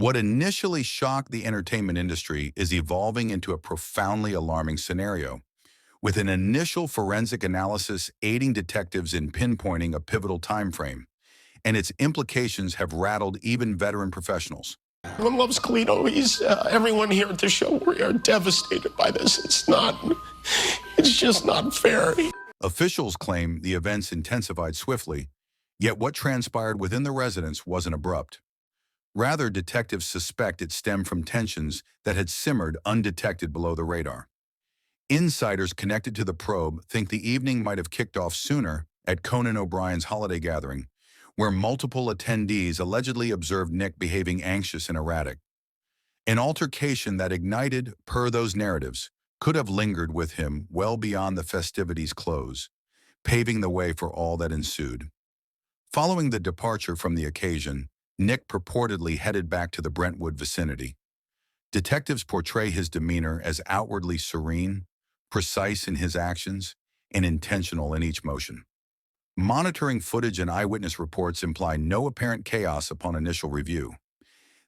What initially shocked the entertainment industry is evolving into a profoundly alarming scenario, with an initial forensic analysis aiding detectives in pinpointing a pivotal time frame, and its implications have rattled even veteran professionals. Everyone loves Calito. Everyone here at the show, we are devastated by this. It's just not fair. Officials claim the events intensified swiftly, yet what transpired within the residence wasn't abrupt. Rather, detectives suspect it stemmed from tensions that had simmered undetected below the radar. Insiders connected to the probe think the evening might have kicked off sooner at Conan O'Brien's holiday gathering, where multiple attendees allegedly observed Nick behaving anxious and erratic. An altercation that ignited, per those narratives, could have lingered with him well beyond the festivities' close, paving the way for all that ensued. Following the departure from the occasion, Nick purportedly headed back to the Brentwood vicinity. Detectives portray his demeanor as outwardly serene, precise in his actions, and intentional in each motion. Monitoring footage and eyewitness reports imply no apparent chaos upon initial review.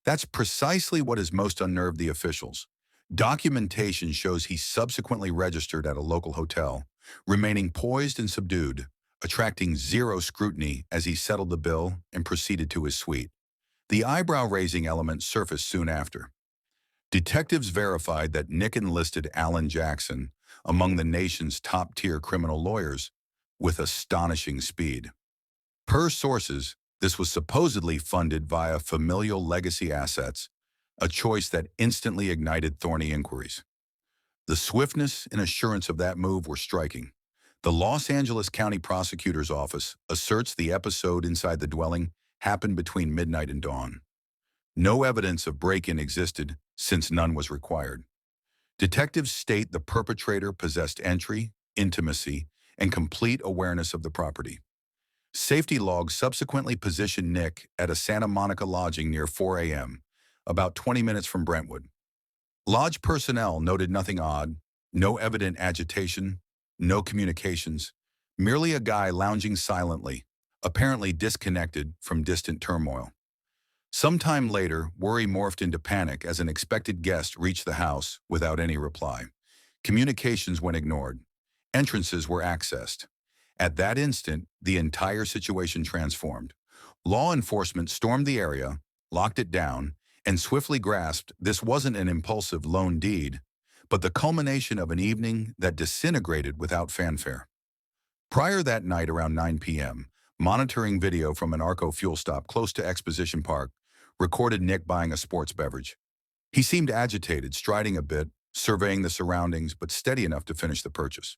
That's precisely what has most unnerved the officials. Documentation shows he subsequently registered at a local hotel, remaining poised and subdued, attracting zero scrutiny as he settled the bill and proceeded to his suite. The eyebrow-raising element surfaced soon after. Detectives verified that Nick enlisted Alan Jackson among the nation's top-tier criminal lawyers with astonishing speed. Per sources, this was supposedly funded via familial legacy assets, a choice that instantly ignited thorny inquiries. The swiftness and assurance of that move were striking. The Los Angeles County Prosecutor's Office asserts the episode inside the dwelling happened between midnight and dawn. No evidence of break-in existed, since none was required. Detectives state the perpetrator possessed entry, intimacy, and complete awareness of the property. Safety logs subsequently positioned Nick at a Santa Monica lodging near 4 a.m., about 20 minutes from Brentwood. Lodge personnel noted nothing odd, no evident agitation, no communications, merely a guy lounging silently, apparently disconnected from distant turmoil. Sometime later, worry morphed into panic as an expected guest reached the house without any reply. Communications went ignored. Entrances were accessed. At that instant, the entire situation transformed. Law enforcement stormed the area, locked it down, and swiftly grasped this wasn't an impulsive lone deed, but the culmination of an evening that disintegrated without fanfare. Prior that night around 9 p.m., monitoring video from an Arco fuel stop close to Exposition Park recorded Nick buying a sports beverage. He seemed agitated, striding a bit, surveying the surroundings, but steady enough to finish the purchase.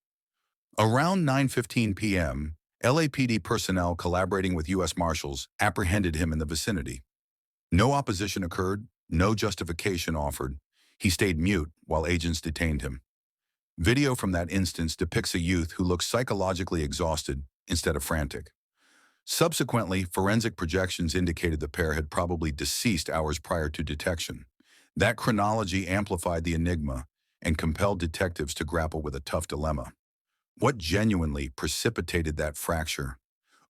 Around 9:15 p.m., LAPD personnel collaborating with U.S. Marshals apprehended him in the vicinity. No opposition occurred, no justification offered. He stayed mute while agents detained him. Video from that instance depicts a youth who looks psychologically exhausted instead of frantic. Subsequently, forensic projections indicated the pair had probably deceased hours prior to detection. That chronology amplified the enigma and compelled detectives to grapple with a tough dilemma. What genuinely precipitated that fracture?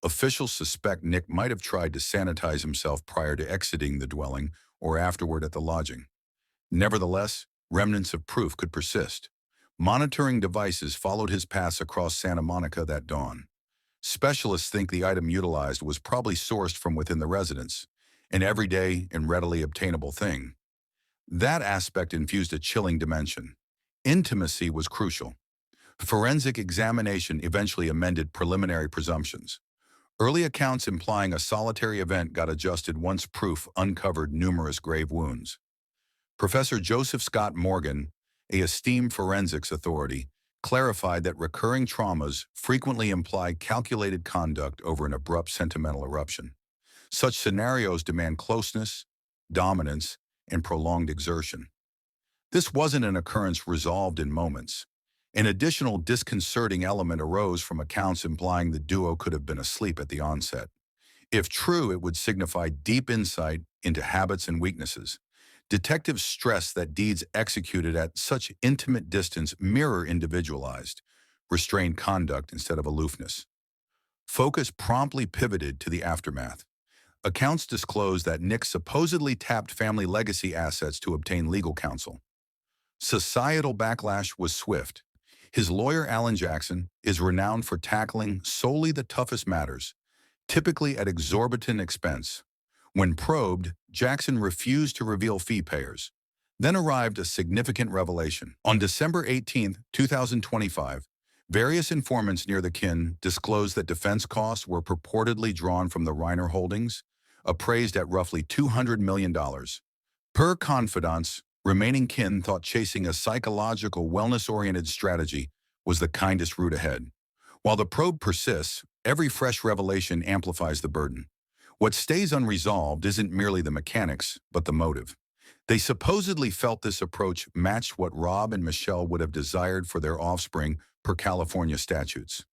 Officials suspect Nick might have tried to sanitize himself prior to exiting the dwelling or afterward at the lodging. Nevertheless, remnants of proof could persist. Monitoring devices followed his paths across Santa Monica that dawn. Specialists think the item utilized was probably sourced from within the residence, an everyday and readily obtainable thing. That aspect infused a chilling dimension. Intimacy was crucial. Forensic examination eventually amended preliminary presumptions. Early accounts implying a solitary event got adjusted once proof uncovered numerous grave wounds. Professor Joseph Scott Morgan, an esteemed forensics authority, clarified that recurring traumas frequently imply calculated conduct over an abrupt sentimental eruption. Such scenarios demand closeness, dominance, and prolonged exertion. This wasn't an occurrence resolved in moments. An additional disconcerting element arose from accounts implying the duo could have been asleep at the onset. If true, it would signify deep insight into habits and weaknesses. Detectives stress that deeds executed at such intimate distance mirror individualized, restrained conduct instead of aloofness. Focus promptly pivoted to the aftermath. Accounts disclosed that Nick supposedly tapped family legacy assets to obtain legal counsel. Societal backlash was swift. His lawyer, Alan Jackson, is renowned for tackling solely the toughest matters, typically at exorbitant expense. When probed, Jackson refused to reveal fee payers. Then arrived a significant revelation. On December 18, 2025, various informants near the kin disclosed that defense costs were purportedly drawn from the Reiner holdings, appraised at roughly $200 million. Per confidants, remaining kin thought chasing a psychological, wellness-oriented strategy was the kindest route ahead. While the probe persists, every fresh revelation amplifies the burden. What stays unresolved isn't merely the mechanics, but the motive. They supposedly felt this approach matched what Rob and Michelle would have desired for their offspring per California statutes.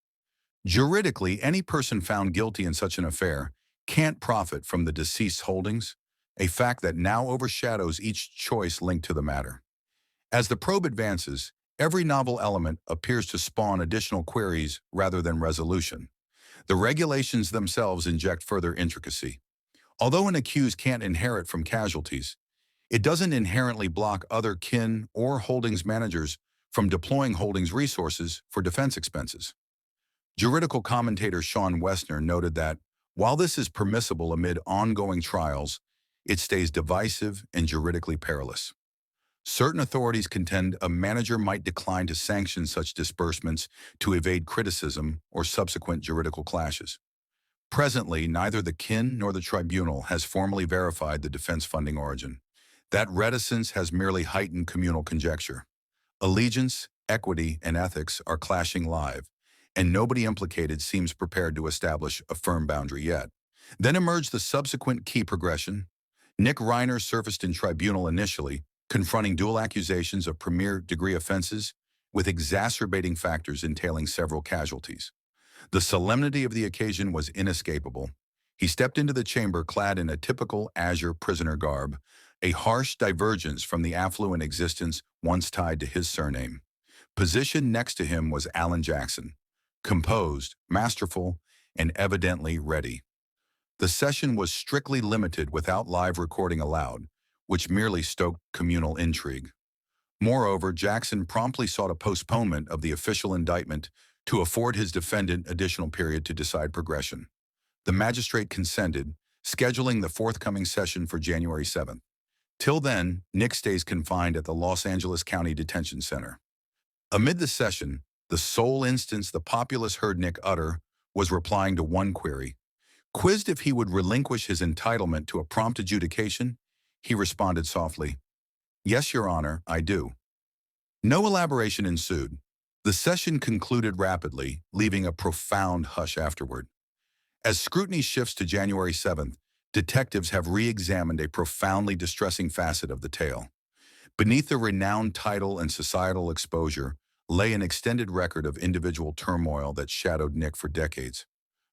Juridically, any person found guilty in such an affair can't profit from the deceased's holdings, a fact that now overshadows each choice linked to the matter. As the probe advances, every novel element appears to spawn additional queries rather than resolution. The regulations themselves inject further intricacy. Although an accused can't inherit from casualties, it doesn't inherently block other kin or holdings managers from deploying holdings resources for defense expenses. Juridical commentator Sean Westner noted that, while this is permissible amid ongoing trials, it stays divisive and juridically perilous. Certain authorities contend a manager might decline to sanction such disbursements to evade criticism or subsequent juridical clashes. Presently, neither the kin nor the tribunal has formally verified the defense funding origin. That reticence has merely heightened communal conjecture. Allegiance, equity, and ethics are clashing live, and nobody implicated seems prepared to establish a firm boundary yet. Then emerged the subsequent key progression. Nick Reiner surfaced in tribunal initially, confronting dual accusations of premier degree offenses with exacerbating factors entailing several casualties. The solemnity of the occasion was inescapable. He stepped into the chamber clad in a typical azure prisoner garb, a harsh divergence from the affluent existence once tied to his surname. Positioned next to him was Alan Jackson, composed, masterful, and evidently ready. The session was strictly limited without live recording allowed, which merely stoked communal intrigue. Moreover, Jackson promptly sought a postponement of the official indictment to afford his defendant additional period to decide progression. The magistrate consented, scheduling the forthcoming session for January 7th. Till then, Nick stays confined at the Los Angeles County Detention Center. Amid the session, the sole instance the populace heard Nick utter was replying to one query. Quizzed if he would relinquish his entitlement to a prompt adjudication, he responded softly, "Yes, Your Honor, I do." No elaboration ensued. The session concluded rapidly, leaving a profound hush afterward. As scrutiny shifts to January 7th, detectives have re-examined a profoundly distressing facet of the tale. Beneath the renowned title and societal exposure lay an extended record of individual turmoil that shadowed Nick for decades.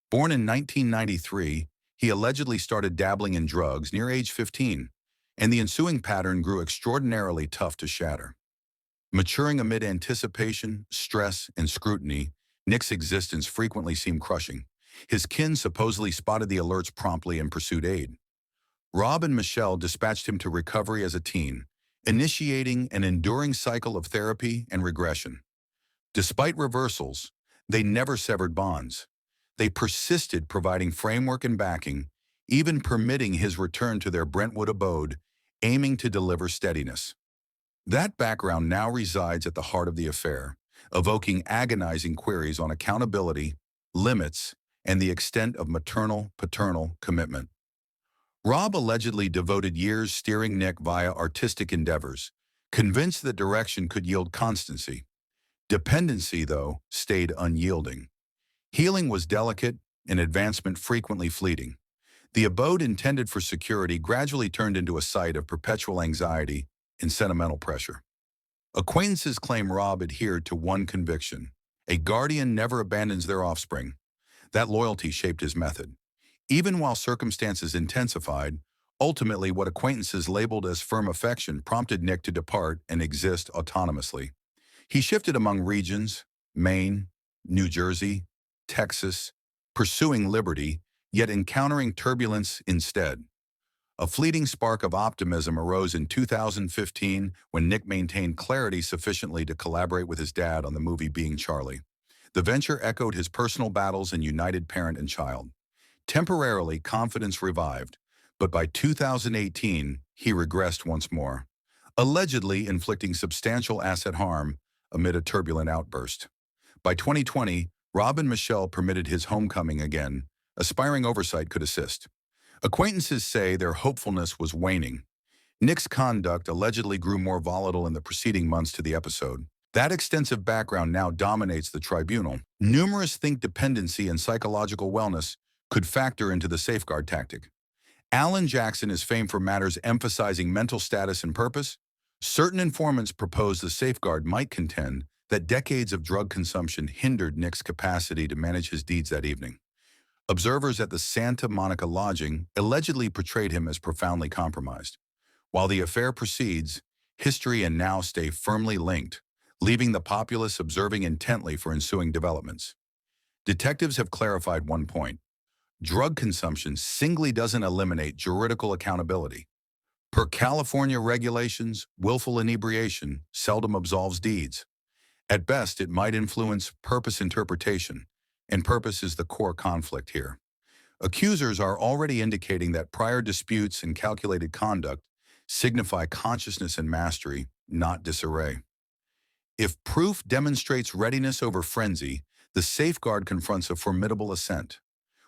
Born in 1993, he allegedly started dabbling in drugs near age 15, and the ensuing pattern grew extraordinarily tough to shatter. Maturing amid anticipation, stress, and scrutiny, Nick's existence frequently seemed crushing. His kin supposedly spotted the alerts promptly and pursued aid. Rob and Michelle dispatched him to recovery as a teen, initiating an enduring cycle of therapy and regression. Despite reversals, they never severed bonds. They persisted providing framework and backing, even permitting his return to their Brentwood abode, aiming to deliver steadiness. That background now resides at the heart of the affair, evoking agonizing queries on accountability, limits, and the extent of maternal-paternal commitment. Rob allegedly devoted years steering Nick via artistic endeavors, convinced that direction could yield constancy. Dependency, though, stayed unyielding. Healing was delicate and advancement frequently fleeting. The abode intended for security gradually turned into a site of perpetual anxiety and sentimental pressure. Acquaintances claim Rob adhered to one conviction: a guardian never abandons their offspring. That loyalty shaped his method. Even while circumstances intensified, ultimately what acquaintances labeled as firm affection prompted Nick to depart and exist autonomously. He shifted among regions: Maine, New Jersey, Texas, pursuing liberty yet encountering turbulence instead. A fleeting spark of optimism arose in 2015 when Nick maintained clarity sufficiently to collaborate with his dad on the movie Being Charlie. The venture echoed his personal battles and united parent and child. Temporarily, confidence revived, but by 2018, he regressed once more, allegedly inflicting substantial asset harm amid a turbulent outburst. By 2020, Rob and Michelle permitted his homecoming again. Aspiring oversight could assist. Acquaintances say their hopefulness was waning. Nick's conduct allegedly grew more volatile in the preceding months to the episode. That extensive background now dominates the tribunal. Numerous think dependency and psychological wellness could factor into the safeguard tactic. Alan Jackson is famed for matters emphasizing mental status and purpose. Certain informants propose the safeguard might contend that decades of drug consumption hindered Nick's capacity to manage his deeds that evening. Observers at the Santa Monica lodging allegedly portrayed him as profoundly compromised. While the affair proceeds, history and now stay firmly linked, leaving the populace observing intently for ensuing developments. Detectives have clarified one point. Drug consumption singly doesn't eliminate juridical accountability. Per California regulations, willful inebriation seldom absolves deeds. At best, it might influence purpose interpretation, and purpose is the core conflict here. Accusers are already indicating that prior disputes and calculated conduct signify consciousness and mastery, not disarray. If proof demonstrates readiness over frenzy, the safeguard confronts a formidable ascent.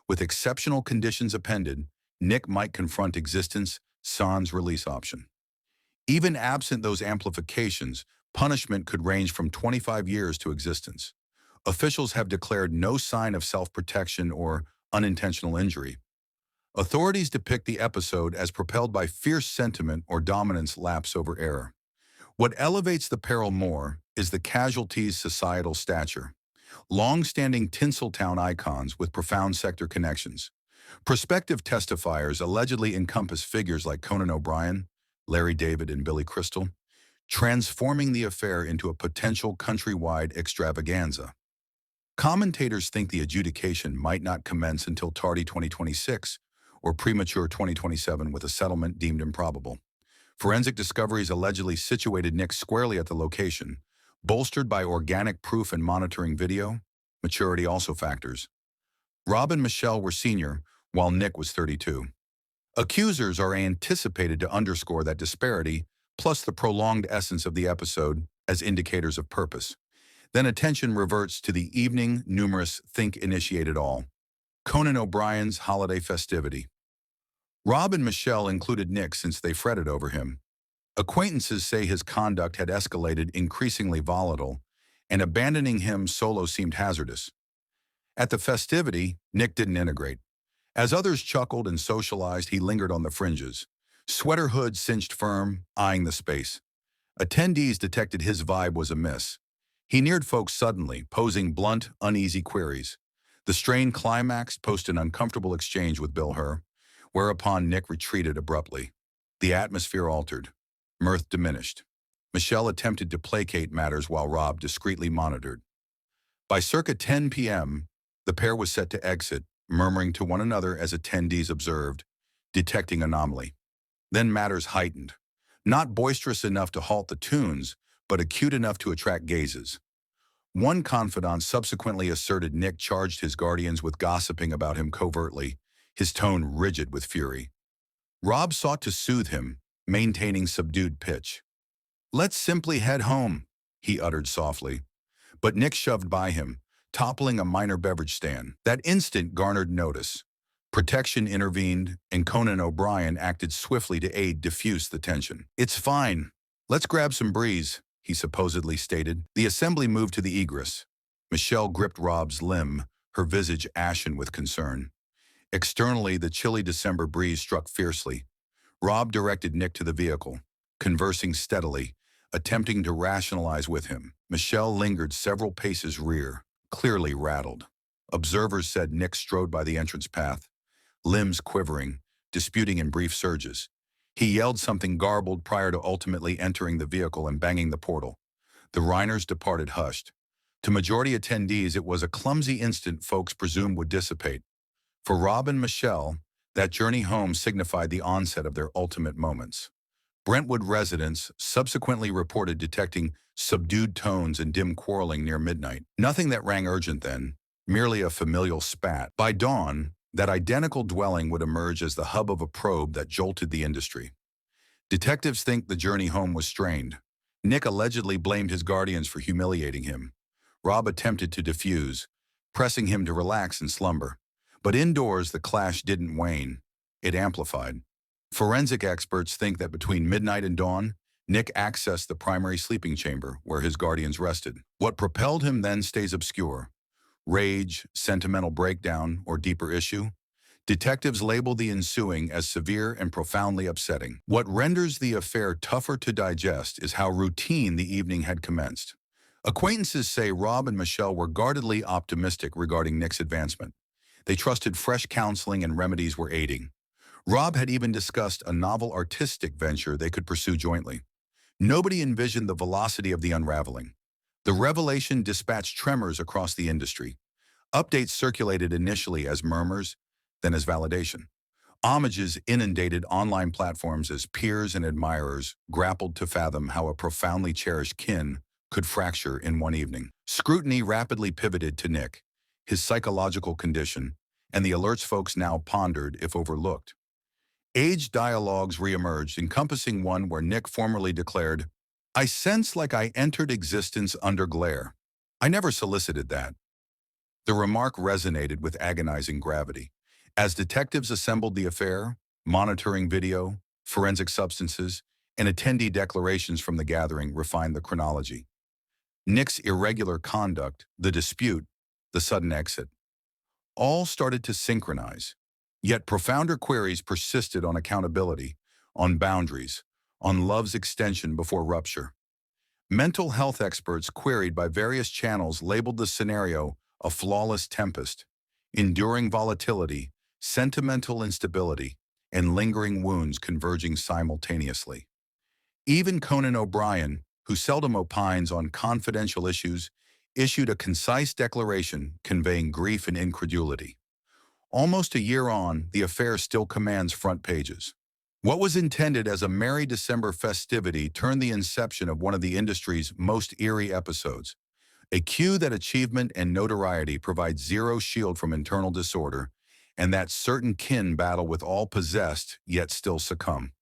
With exceptional conditions appended, Nick might confront existence sans release option. Even absent those amplifications, punishment could range from 25 years to existence. Officials have declared no sign of self-protection or unintentional injury. Authorities depict the episode as propelled by fierce sentiment or dominance lapse over error. What elevates the peril more is the casualty's societal stature. Long-standing Tinseltown icons with profound sector connections. Prospective testifiers allegedly encompass figures like Conan O'Brien, Larry David, and Billy Crystal, transforming the affair into a potential countrywide extravaganza. Commentators think the adjudication might not commence until tardy 2026 or premature 2027 with a settlement deemed improbable. Forensic discoveries allegedly situated Nick squarely at the location, bolstered by organic proof and monitoring video. Maturity also factors. Rob and Michelle were senior, while Nick was 32. Accusers are anticipated to underscore that disparity, plus the prolonged essence of the episode, as indicators of purpose. Then attention reverts to the evening numerous think initiated all. Conan O'Brien's holiday festivity. Rob and Michelle included Nick since they fretted over him. Acquaintances say his conduct had escalated increasingly volatile, and abandoning him solo seemed hazardous. At the festivity, Nick didn't integrate. As others chuckled and socialized, he lingered on the fringes. Sweater hood cinched firm, eyeing the space. Attendees detected his vibe was amiss. He neared folks suddenly, posing blunt, uneasy queries. The strain climaxed post an uncomfortable exchange with Bill Herr, whereupon Nick retreated abruptly. The atmosphere altered. Mirth diminished. Michelle attempted to placate matters while Rob discreetly monitored. By circa 10 p.m., the pair was set to exit, murmuring to one another as attendees observed, detecting anomaly. Then matters heightened. Not boisterous enough to halt the tunes, but acute enough to attract gazes. One confidant subsequently asserted Nick charged his guardians with gossiping about him covertly, his tone rigid with fury. Rob sought to soothe him, maintaining subdued pitch. "Let's simply head home," he uttered softly. But Nick shoved by him, toppling a minor beverage stand. That instant garnered notice. Protection intervened, and Conan O'Brien acted swiftly to aid diffuse the tension. "It's fine. Let's grab some breeze," he supposedly stated. The assembly moved to the egress. Michelle gripped Rob's limb, her visage ashen with concern. Externally, the chilly December breeze struck fiercely. Rob directed Nick to the vehicle, conversing steadily, attempting to rationalize with him. Michelle lingered several paces rear, clearly rattled. Observers said Nick strode by the entrance path, limbs quivering, disputing in brief surges. He yelled something garbled prior to ultimately entering the vehicle and banging the portal. The Reiners departed hushed. To majority attendees, it was a clumsy instant folks presumed would dissipate. For Rob and Michelle, that journey home signified the onset of their ultimate moments. Brentwood residents subsequently reported detecting subdued tones and dim quarreling near midnight. Nothing that rang urgent then, merely a familial spat. By dawn, that identical dwelling would emerge as the hub of a probe that jolted the industry. Detectives think the journey home was strained. Nick allegedly blamed his guardians for humiliating him. Rob attempted to diffuse, pressing him to relax and slumber. But indoors, the clash didn't wane. It amplified. Forensic experts think that between midnight and dawn, Nick accessed the primary sleeping chamber where his guardians rested. What propelled him then stays obscure. Rage, sentimental breakdown, or deeper issue? Detectives label the ensuing as severe and profoundly upsetting. What renders the affair tougher to digest is how routine the evening had commenced. Acquaintances say Rob and Michelle were guardedly optimistic regarding Nick's advancement. They trusted fresh counseling and remedies were aiding. Rob had even discussed a novel artistic venture they could pursue jointly. Nobody envisioned the velocity of the unraveling. The revelation dispatched tremors across the industry. Updates circulated initially as murmurs, then as validation. Homages inundated online platforms as peers and admirers grappled to fathom how a profoundly cherished kin could fracture in one evening. Scrutiny rapidly pivoted to Nick, his psychological condition, and the alerts folks now pondered if overlooked. Aged dialogues reemerged, encompassing one where Nick formerly declared, "I sense like I entered existence under glare. I never solicited that." The remark resonated with agonizing gravity. As detectives assembled the affair, monitoring video, forensic substances, and attendee declarations from the gathering refined the chronology. Nick's irregular conduct, the dispute, the sudden exit, all started to synchronize. Yet profounder queries persisted on accountability, on boundaries, on love's extension before rupture. Mental health experts queried by various channels labeled the scenario a flawless tempest, enduring volatility, sentimental instability, and lingering wounds converging simultaneously. Even Conan O'Brien, who seldom opines on confidential issues, issued a concise declaration conveying grief and incredulity. Almost a year on, the affair still commands front pages. What was intended as a merry December festivity turned the inception of one of the industry's most eerie episodes, a cue that achievement and notoriety provide zero shield from internal disorder, and that certain kin battle with all possessed yet still succumb.